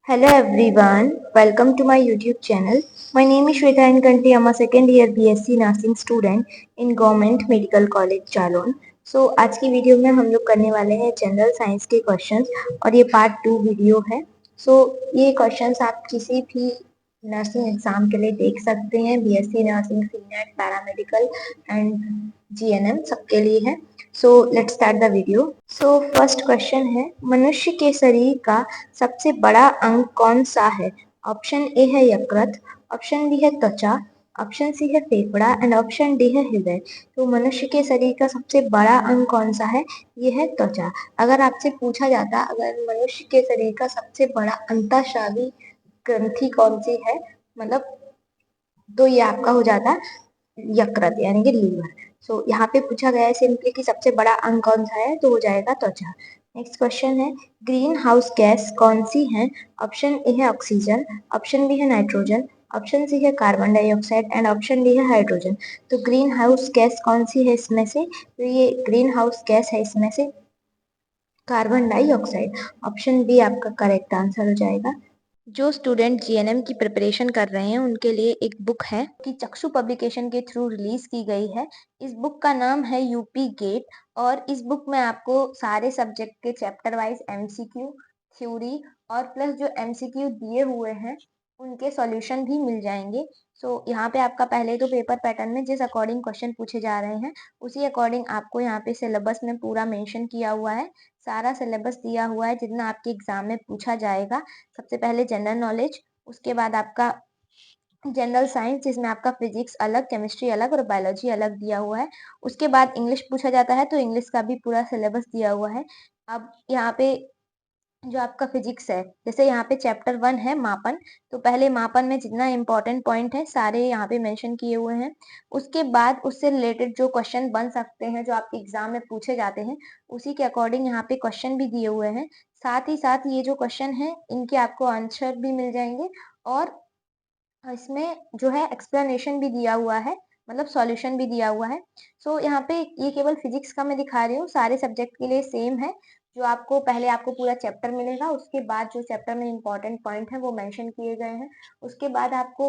Hello everyone, welcome to my YouTube channel. My name is Shweta and currently I'm a second year BSc Nursing student in Government Medical College Jalaun. So आज की video में हम लोग करने वाले हैं general science के questions और ये पार्ट 2 वीडियो है. So ये क्वेश्चंस आप किसी भी नर्सिंग एग्जाम के लिए देख सकते हैं. BSc nursing, senate, paramedical and GNM सबके लिए है. So let's start the video. So first question है, मनुष्य के शरीर का सबसे बड़ा अंग कौन सा है? ऑप्शन ए है यकृत, ऑप्शन बी है त्वचा, ऑप्शन सी है फेफड़ा एंड ऑप्शन डी है हृदय. तो मनुष्य के शरीर का सबसे बड़ा अंग कौन सा है? ये है त्वचा. अगर आपसे पूछा जाता अगर मनुष्य के शरीर का सबसे बड़ा अंतःस्रावी ग्रंथि कौन सी है, मतलब तो ये आपका हो जाता यकृत यानी कि लीवर. सो यहाँ पे पूछा गया है सिंपली कि सबसे बड़ा अंग कौन सा है, तो हो जाएगा त्वचा. नेक्स्ट क्वेश्चन है, ग्रीन हाउस गैस कौन सी है? ऑप्शन ए है ऑक्सीजन, ऑप्शन बी है नाइट्रोजन, ऑप्शन सी है carbon dioxide and option D है हाइड्रोजन. तो ग्रीन हाउस गैस कौन सी है इसमें से? तो ये ग्रीन हाउस गैस है इसमें से कार्बन डाइऑक्साइड. ऑप्शन बी आपका करेक्ट आंसर हो जाएगा. जो स्टूडेंट जीएनएम की प्रिपरेशन कर रहे हैं उनके लिए एक बुक है कि चक्षु पब्लिकेशन के थ्रू रिलीज की गई है. इस बुक का नाम है यूपी गेट और इस बुक में आपको सारे सब्जेक्ट के चैप्टर वाइज एमसीक्यू, थ्योरी और प्लस जो एमसीक्यू दिए हुए हैं उनके सॉल्यूशन भी मिल जाएंगे. यहाँ पे आपका पहले तो पेपर पैटर्न में जिस अकॉर्डिंग क्वेश्चन पूछे जा रहे हैं उसी अकॉर्डिंग आपको यहाँ पे सिलेबस में पूरा मेंशन किया हुआ है. सारा सिलेबस दिया हुआ है जितना आपके एग्जाम में पूछा जाएगा. सबसे पहले जनरल नॉलेज, उसके बाद आपका जनरल साइंस जिसमें आपका फिजिक्स अलग, केमिस्ट्री अलग और बायोलॉजी अलग दिया हुआ है. उसके बाद इंग्लिश पूछा जाता है तो इंग्लिश का भी पूरा सिलेबस दिया हुआ है. अब यहाँ पे जो आपका फिजिक्स है, जैसे यहाँ पे चैप्टर 1 है मापन, तो पहले मापन में जितना इंपॉर्टेंट पॉइंट है सारे यहाँ पे मेंशन किए हुए हैं. उसके बाद उससे रिलेटेड जो क्वेश्चन बन सकते हैं जो आपके एग्जाम में पूछे जाते हैं उसी के अकॉर्डिंग यहाँ पे क्वेश्चन भी दिए हुए हैं. साथ ही साथ ये जो क्वेश्चन है इनके आपको आंसर भी मिल जाएंगे और इसमें जो है एक्सप्लेनेशन भी दिया हुआ है, मतलब सॉल्यूशन भी दिया हुआ है. यहाँ पे ये केवल फिजिक्स का मैं दिखा रही हूँ, सारे सब्जेक्ट के लिए सेम है. जो आपको पहले आपको पूरा चैप्टर मिलेगा, उसके बाद जो चैप्टर में इंपॉर्टेंट पॉइंट है वो मेंशन किए गए हैं. उसके बाद आपको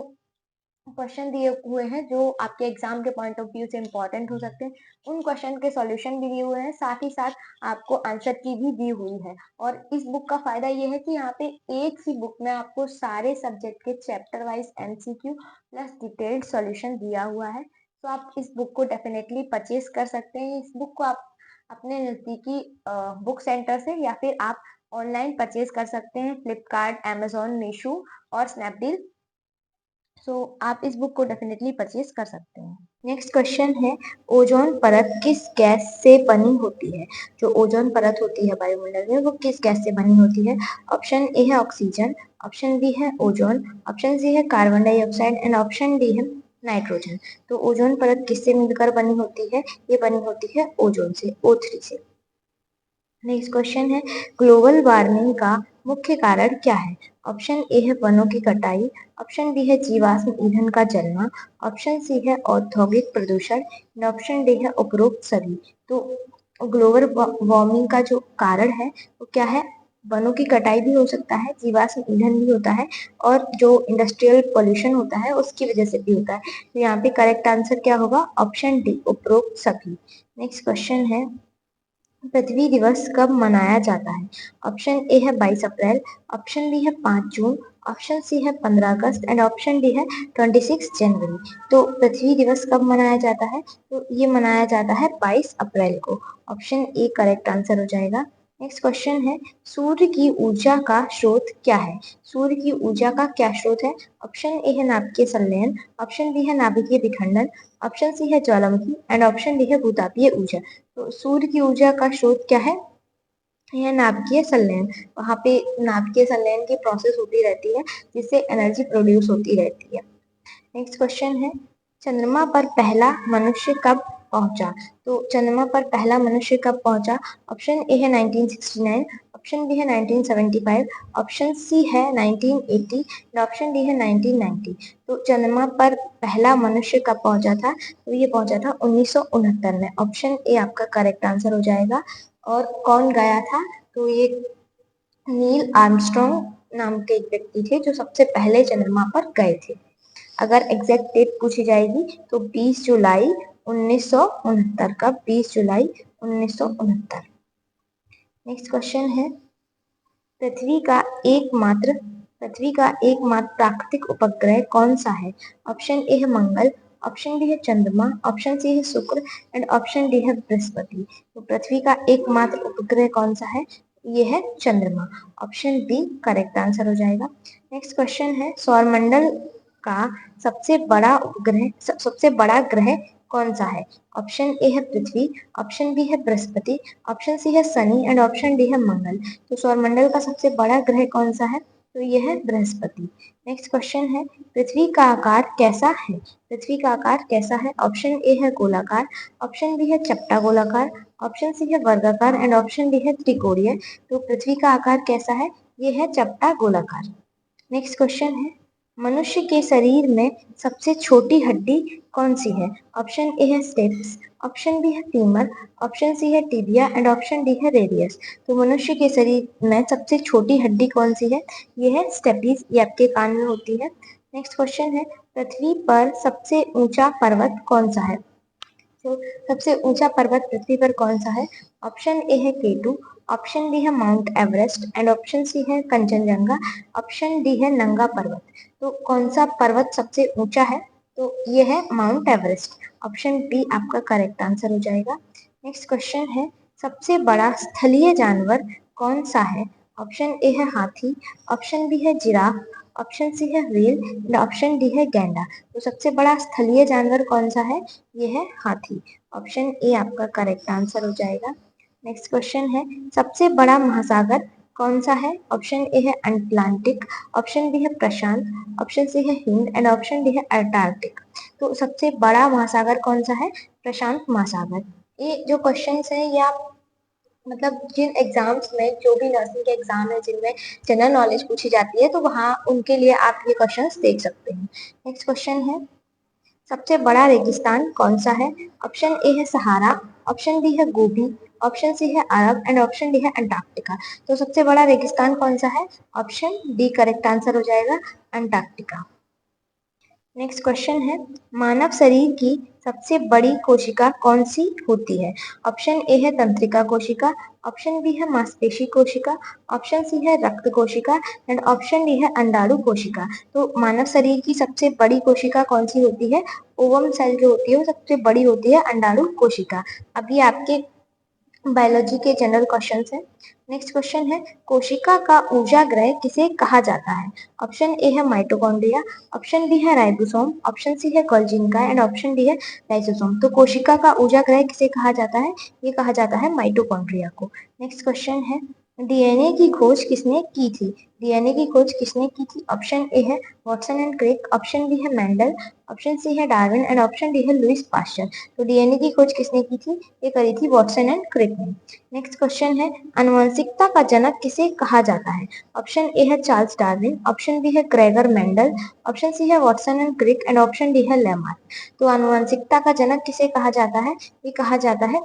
क्वेश्चन दिए हुए हैं जो आपके एग्जाम के पॉइंट ऑफ व्यू से इंपॉर्टेंट हो सकते हैं. उन क्वेश्चन के सॉल्यूशन भी दिए हुए हैं, साथ ही साथ आपको आंसर की भी दी हुई है. और इस बुक का फायदा ये है कि यहाँ पे एक ही बुक में आपको सारे सब्जेक्ट के chapter wise MCQ plus detailed solution दिया हुआ है. तो आप इस बुक को डेफिनेटली परचेज कर सकते हैं. इस बुक को आप अपने नजदीकी बुक सेंटर से या फिर आप ऑनलाइन परचेज कर सकते हैं, फ्लिपकार्ट, अमेजोन, मीशो और स्नैपडील. आप इस बुक को डेफिनेटली परचेज कर सकते हैं. नेक्स्ट क्वेश्चन है, ओजोन परत किस गैस से बनी होती है? जो ओजोन परत होती है वायुमंडल में वो किस गैस से बनी होती है? ऑप्शन ए है ऑक्सीजन, ऑप्शन बी है ओजोन, ऑप्शन सी है carbon dioxide and option D है नाइट्रोजन. तो ओजोन परत किससे मिलकर बनी होती है? ये बनी होती है ओजोन से, O3 से. नेक्स्ट क्वेश्चन है, ग्लोबल वार्मिंग का मुख्य कारण क्या है? ऑप्शन ए है वनों की कटाई, ऑप्शन बी है जीवाश्म ईंधन का जलना, ऑप्शन सी है औद्योगिक प्रदूषण, ऑप्शन डी है उपरोक्त सभी. तो ग्लोबल वार्मिंग का जो कारण है वो क्या है? वनों की कटाई भी हो सकता है, जीवाश्म ईंधन भी होता है और जो इंडस्ट्रियल पोल्यूशन होता है उसकी वजह से भी होता है. तो यहाँ पे करेक्ट आंसर क्या होगा? ऑप्शन डी, उपरोक्त सभी. नेक्स्ट क्वेश्चन है, पृथ्वी दिवस कब मनाया जाता है? ऑप्शन ए है 22 अप्रैल, ऑप्शन बी है 5 जून, ऑप्शन सी है 15 अगस्त एंड ऑप्शन डी है 26 जनवरी. तो पृथ्वी दिवस कब मनाया जाता है? तो ये मनाया जाता है 22 अप्रैल को. ऑप्शन ए करेक्ट आंसर हो जाएगा. नेक्स्ट क्वेश्चन है, सूर्य की ऊर्जा का स्रोत क्या है? सूर्य की ऊर्जा का क्या स्रोत है? ऑप्शन ए है नाभिकीय संलयन, ऑप्शन बी है नाभिकीय विखंडन, ऑप्शन सी है ज्वालामुखी एंड ऑप्शन डी है भूतापीय ऊर्जा. तो सूर्य की ऊर्जा का स्रोत क्या है? यह नाभिकीय संलयन. वहां पे नाभिकीय संलयन की प्रोसेस होती रहती है जिससे एनर्जी प्रोड्यूस होती रहती है. नेक्स्ट क्वेश्चन है, चंद्रमा पर पहला मनुष्य कब पहुंचा? तो चंद्रमा पर पहला मनुष्य कब पहुंचा? ऑप्शन ए है 1969, ऑप्शन बी है 1975, ऑप्शन सी है 1980 और ऑप्शन डी है 1990. तो चंद्रमा पर पहला मनुष्य कब पहुंचा था? तो ये पहुंचा था 1969 में. ऑप्शन ए आपका करेक्ट आंसर हो जाएगा. और कौन गया था? तो ये नील आर्मस्ट्रॉन्ग नाम के एक व्यक्ति थे जो सबसे पहले चंद्रमा पर गए थे। अगर एग्जैक्ट डेट पूछी जाएगी तो 20 जुलाई 1969 का 20 जुलाई 1969। नेक्स्ट क्वेश्चन है पृथ्वी का एकमात्र प्राकृतिक उपग्रह कौन सा है? ऑप्शन ए है मंगल, ऑप्शन बी है चंद्रमा, ऑप्शन सी है शुक्र एंड ऑप्शन डी है बृहस्पति। तो पृथ्वी का एकमात्र उपग्रह कौन सा है? ये है चंद्रमा। ऑप्शन बी करेक्ट आंसर हो जाएगा। नेक्स्ट क्वेश्चन है सौरमंडल का सबसे बड़ा ग्रह कौन सा है? ऑप्शन ए है पृथ्वी, ऑप्शन बी है बृहस्पति, ऑप्शन सी है शनि एंड ऑप्शन डी है मंगल। तो सौरमंडल का सबसे बड़ा ग्रह कौन सा है? तो यह है बृहस्पति। नेक्स्ट क्वेश्चन है पृथ्वी का आकार कैसा है? पृथ्वी का आकार कैसा है? ऑप्शन ए है गोलाकार, ऑप्शन बी है चपटा गोलाकार, ऑप्शन सी है वर्गाकार एंड ऑप्शन डी है त्रिकोणीय। तो पृथ्वी का आकार कैसा है? यह है चपटा गोलाकार। नेक्स्ट क्वेश्चन है मनुष्य के शरीर में सबसे छोटी हड्डी कौन सी है? ऑप्शन ए है स्टेप्स, ऑप्शन बी है फीमर, ऑप्शन सी है टिबिया एंड ऑप्शन डी है रेडियस। तो मनुष्य के शरीर में सबसे छोटी हड्डी कौन सी है? ये है स्टेपीज, ये आपके कान में होती है। नेक्स्ट क्वेश्चन है पृथ्वी पर सबसे ऊंचा पर्वत कौन सा है? तो सबसे ऊंचा पर्वत पृथ्वी पर कौन सा है? ऑप्शन ए है केटू, ऑप्शन बी है mount Everest and option C है कंचनजंगा, ऑप्शन डी है नंगा पर्वत। तो कौन सा पर्वत सबसे ऊंचा है? तो ये है माउंट एवरेस्ट। ऑप्शन बी आपका करेक्ट आंसर हो जाएगा। नेक्स्ट क्वेश्चन है सबसे बड़ा स्थलीय जानवर कौन सा है? ऑप्शन ए है हाथी, ऑप्शन बी है जिराफ, ऑप्शन सी है व्हेल एंड ऑप्शन डी है गैंडा। तो सबसे बड़ा स्थलीय जानवर कौन सा है? ये है हाथी। ऑप्शन ए आपका करेक्ट आंसर हो जाएगा। नेक्स्ट क्वेश्चन है सबसे बड़ा महासागर कौन सा है? ऑप्शन ए है अटलांटिक, ऑप्शन बी है प्रशांत, ऑप्शन सी है हिंद एंड ऑप्शन डी है अंटार्कटिक। तो सबसे बड़ा महासागर कौन सा है? प्रशांत महासागर। ये जो क्वेश्चन है ये आप मतलब जिन एग्जाम्स में जो भी नर्सिंग के एग्जाम है जिनमें जनरल नॉलेज पूछी जाती है तो वहाँ उनके लिए आप ये क्वेश्चंस देख सकते हैं। नेक्स्ट क्वेश्चन है सबसे बड़ा रेगिस्तान कौन सा है? ऑप्शन ए है सहारा, ऑप्शन बी है गोबी, ऑप्शन सी है अरब एंड ऑप्शन डी है अंटार्कटिका। तो सबसे बड़ा रेगिस्तान कौन सा है? ऑप्शन डी करेक्ट आंसर हो जाएगा अंटार्कटिका। नेक्स्ट क्वेश्चन है मानव शरीर की सबसे बड़ी कोशिका कौन सी होती है? ऑप्शन ए है तंत्रिका कोशिका, ऑप्शन बी है मांसपेशी कोशिका, ऑप्शन सी है रक्त कोशिका एंड ऑप्शन डी है अंडाणु कोशिका। तो मानव शरीर की सबसे बड़ी कोशिका कौन सी होती है? ओवम सेल जो होती है वो सबसे बड़ी होती है अंडाणु कोशिका। अभी आपके बायोलॉजी के जनरल क्वेश्चन है। नेक्स्ट क्वेश्चन है कोशिका का ऊर्जा ग्रह किसे कहा जाता है? ऑप्शन ए है माइटोकॉन्ड्रिया, ऑप्शन बी है राइबोसोम, ऑप्शन सी है गोल्जिका एंड ऑप्शन डी है लाइसोसोम। तो कोशिका का ऊर्जा ग्रह किसे कहा जाता है? ये कहा जाता है माइटोकॉन्ड्रिया को। नेक्स्ट क्वेश्चन है डीएनए की खोज किसने की थी? डीएनए की खोज किसने की थी? ऑप्शन ए है Watson and Crick, option B है मेंडल, ऑप्शन सी है डार्विन एंड ऑप्शन डी है लुइस पास्चर। तो डीएनए की खोज किसने की थी? ये करी थी वॉटसन एंड क्रिक ने। नेक्स्ट क्वेश्चन है आनुवंशिकता का जनक किसे कहा जाता है? ऑप्शन ए है चार्ल्स डार्विन, ऑप्शन बी है ग्रेगर मेंडल, ऑप्शन सी है Watson and Crick and option D है लेमार्क। तो आनुवंशिकता का जनक किसे कहा जाता है? ये कहा जाता है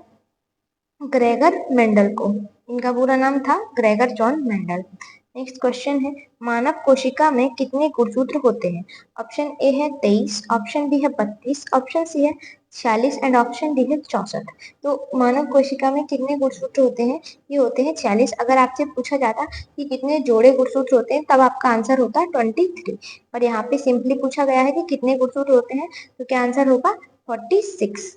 ग्रेगर मेंडल को। इनका पूरा नाम था Gregor John Mendel. Next question है मानव कोशिका में कितने गुणसूत्र होते हैं? ऑप्शन ए है 23, ऑप्शन बी है 32, ऑप्शन सी है 46 एंड ऑप्शन डी है 64। तो मानव कोशिका में कितने गुणसूत्र होते हैं? ये होते हैं 46। अगर आपसे पूछा जाता कि कितने जोड़े गुणसूत्र होते हैं तब आपका आंसर होता 23। पर यहाँ पे सिंपली पूछा गया है कि कितने गुणसूत्र होते हैं तो क्या आंसर होगा 46।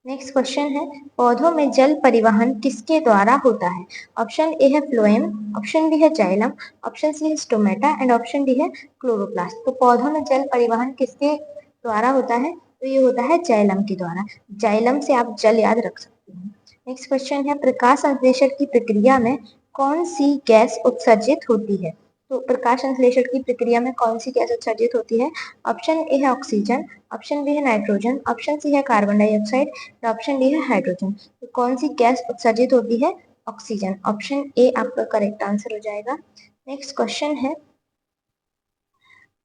नेक्स्ट क्वेश्चन है पौधों में जल परिवहन किसके द्वारा होता है? ऑप्शन ए है फ्लोएम, ऑप्शन बी है जाइलम, ऑप्शन सी है स्टोमेटा एंड ऑप्शन डी है क्लोरोप्लास्ट। तो पौधों में जल परिवहन किसके द्वारा होता है? तो ये होता है जाइलम के द्वारा। जाइलम से आप जल याद रख सकते हैं। नेक्स्ट क्वेश्चन है प्रकाश संश्लेषण की प्रक्रिया में कौन सी गैस उत्सर्जित होती है? तो प्रकाश संश्लेषण की प्रक्रिया में कौन सी गैस उत्सर्जित होती है? ऑप्शन ए है ऑक्सीजन, ऑप्शन बी है नाइट्रोजन, ऑप्शन सी है कार्बन डाइऑक्साइड, ऑप्शन डी है हाइड्रोजन। तो कौन सी गैस उत्सर्जित होती है? ऑक्सीजन। ऑप्शन ए आपका करेक्ट आंसर हो जाएगा। नेक्स्ट क्वेश्चन है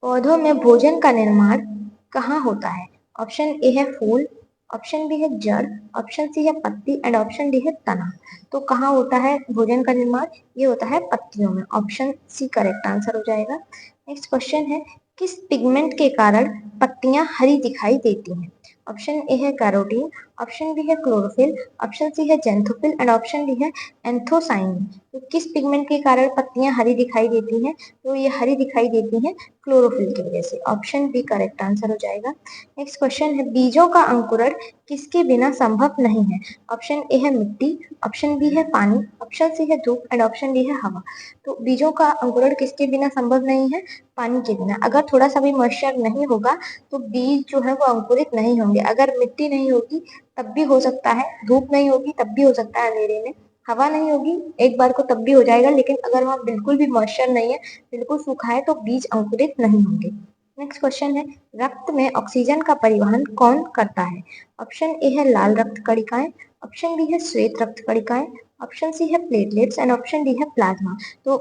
पौधों में भोजन का निर्माण कहाँ होता है? ऑप्शन ए है फूल, ऑप्शन बी है जड़, ऑप्शन सी है पत्ती एंड ऑप्शन डी है तना। तो कहाँ होता है भोजन का निर्माण? ये होता है पत्तियों में। ऑप्शन सी करेक्ट आंसर हो जाएगा। नेक्स्ट क्वेश्चन है, किस पिगमेंट के कारण पत्तियां हरी दिखाई देती हैं? ऑप्शन ए है कैरोटीन, ऑप्शन बी है क्लोरोफिल, ऑप्शन सी है जेंथोफिल एंड ऑप्शन डी है एंथोसाइन। तो किस पिगमेंट के कारण पत्तियां हरी दिखाई देती हैं? तो ये हरी दिखाई देती हैं क्लोरोफिल की वजह से। ऑप्शन बी करेक्ट आंसर हो जाएगा। नेक्स्ट क्वेश्चन है, बीजों का अंकुरण किसके बिना संभव नहीं है? ऑप्शन ए है मिट्टी, ऑप्शन बी है पानी, ऑप्शन सी है धूप एंड ऑप्शन डी है हवा। तो बीजों का अंकुरण किसके बिना संभव नहीं है? पानी के बिना। अगर थोड़ा सा भी मॉइस्चर नहीं होगा तो बीज जो है वो अंकुरित नहीं होंगे। अगर मिट्टी नहीं होगी तब भी हो सकता है, धूप नहीं होगी तब भी हो सकता है अंधेरे में, हवा नहीं होगी एक बार को तब भी हो जाएगा, लेकिन अगर वहां बिल्कुल भी मॉइस्चर नहीं है, बिल्कुल सूखा है, तो बीज अंकुरित नहीं होंगे। नेक्स्ट क्वेश्चन है, रक्त में ऑक्सीजन का परिवहन कौन करता है? ऑप्शन ए है लाल रक्त कणिकाएं, ऑप्शन बी है श्वेत रक्त कणिकाएं, ऑप्शन सी है प्लेटलेट्स एंड ऑप्शन डी है प्लाज्मा। तो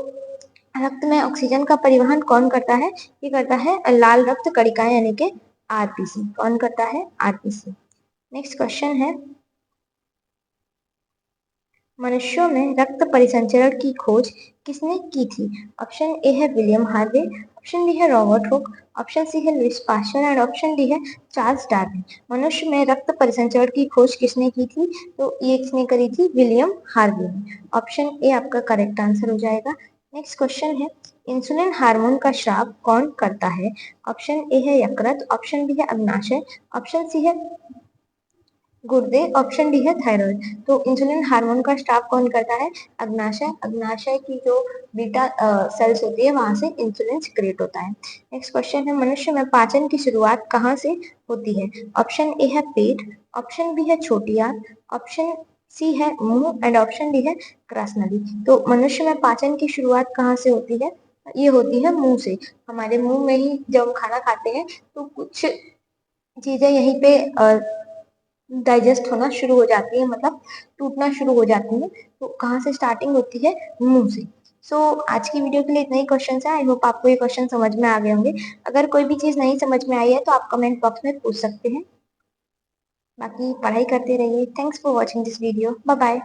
रक्त में ऑक्सीजन का परिवहन कौन करता है? ये करता है लाल रक्त कणिकाएं यानी कि आरबीसी। कौन करता है? आरबीसी। नेक्स्ट क्वेश्चन है, मनुष्यों में रक्त परिसंचरण की खोज किसने की थी? ऑप्शन ए है विलियम हार्वे, ऑप्शन बी है रॉबर्ट हुक, ऑप्शन सी है Lewis pasture and option D है चार्ल्स डार्विन। मनुष्य में रक्त परिसंचरण की खोज किसने की थी? तो ये किसने करी थी? विलियम हार्वे ने। ऑप्शन ए आपका करेक्ट आंसर हो जाएगा। नेक्स्ट क्वेश्चन है, इंसुलिन हार्मोन का स्राव कौन करता है? ऑप्शन ए है यकृत, ऑप्शन बी है अग्नाशय, ऑप्शन सी है गुर्दे, ऑप्शन डी है थायराइड। तो इंसुलिन हार्मोन का स्राव कौन करता है? अग्नाशय। अग्नाशय की जो बीटा सेल्स होती है वहां से इंसुलिन सिक्रेट होता है। नेक्स्ट क्वेश्चन है, मनुष्य में पाचन की शुरुआत कहाँ से होती है? ऑप्शन ए है पेट, ऑप्शन बी है छोटी आंत, ऑप्शन सी है मुंह एंड ऑप्शन डी है कृष्णनली। तो मनुष्य में पाचन की शुरुआत कहाँ से होती है? ये होती है मुंह से। हमारे मुंह में ही जब हम खाना खाते हैं तो कुछ चीजें यहीं पे डाइजेस्ट होना शुरू हो जाती है, मतलब टूटना शुरू हो जाती है। तो कहाँ से स्टार्टिंग होती है? मुंह से। सो आज की वीडियो के लिए इतना ही क्वेश्चन है। आई होप आपको ये क्वेश्चन समझ में आ गए होंगे। अगर कोई भी चीज नहीं समझ में आई है तो आप कमेंट बॉक्स में पूछ सकते हैं। बाकी पढ़ाई करते रहिए। Thanks for watching this video. Bye bye.